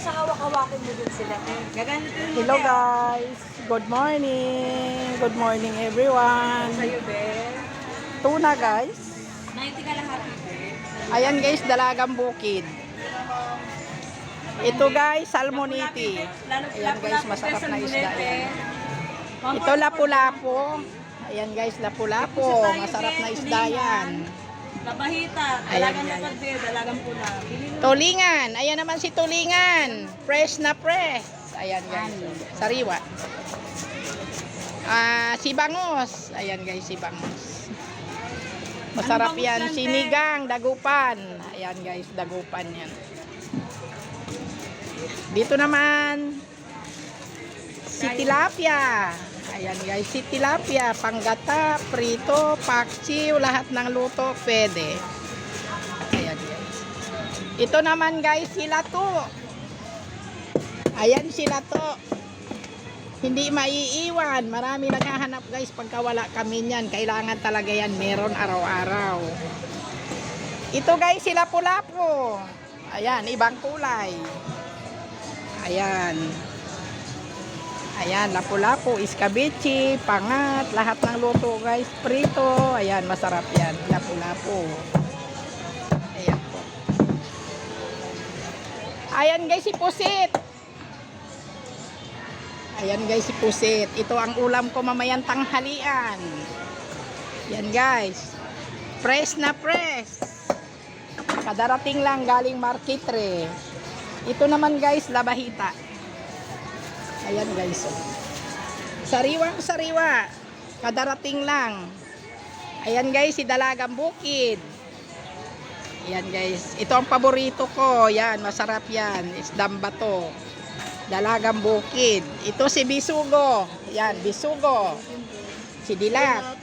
sa hawak-hawakin mo din sila. Gaganito yun. Hello guys. Good morning. Good morning everyone. Sa'yo, be. Tuna guys. 90 ka lahat, be. Ayan guys, dalagang bukid. Ito guys, salmoniti. Ayan guys, masarap na isda yan. Ito lapu-lapu. Ayan guys, lapu-lapu. Masarap na isda yan. Labahita, Ayan, dalagang guys. lapad, be. Dalagang pula. Tulingan. Ayan naman si tulingan. Fresh na fresh. Ayan guys. Sariwa. Sibangos. Ayan guys, sibangos. Masarap Ano bangus yan. yan, te? Sinigang, dagupan. Ayan guys, dagupan yan. Dito naman, si tilapia. Ayan guys, si tilapia. Panggata, prito, paksiw, lahat ng luto, pwede. Ayan guys. Ito naman guys, sila to. Ayan sila to. Hindi maiiwan. Marami naghahanap guys pagka wala kami niyan. Kailangan talaga yan meron araw-araw. Ito guys, sila lapu-lapu. Ayan, ibang kulay. Ayan. Ayan, lapu-lapu, iskabichi, pangat, lahat ng luto guys. Prito. Ayan, masarap yan. Lapu-lapu. Ayan po. Ayan guys, si pusit. Ayan guys, si pusit. Ito ang ulam ko mamayang tanghalian. Yan guys. Fresh na fresh. Kadarating lang galing marketre. Ito naman guys, labahita. Ayan guys. Sariwang sariwa. Kadarating lang. Ayan guys, si dalagang bukid. Ayan guys. Ito ang paborito ko. Yan, masarap yan. Isdang bato. Dalagang bukid. Ito si bisugo. Yan, bisugo. Si dilat.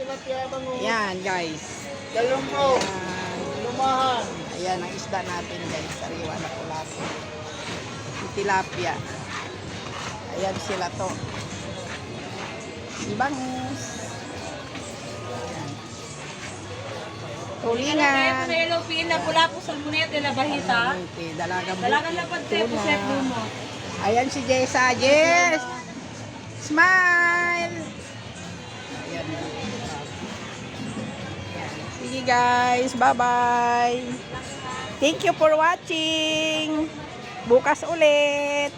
Yan, guys. Galumbo, lumahan. Ayan ang isda natin, guys. Sariwa na pulapo. Si tilapia. Ayan sila to. Si bangus. Ayan. Tulingan. Hello, pina, pula po, salmonete, labahita. Okay, dalagang Dalagang bukid. lapad, te, puset mo. Ayan si Jessa. Jess! Smile! Ayan. Sige guys. Bye-bye. Thank you for watching. Bukas ulit.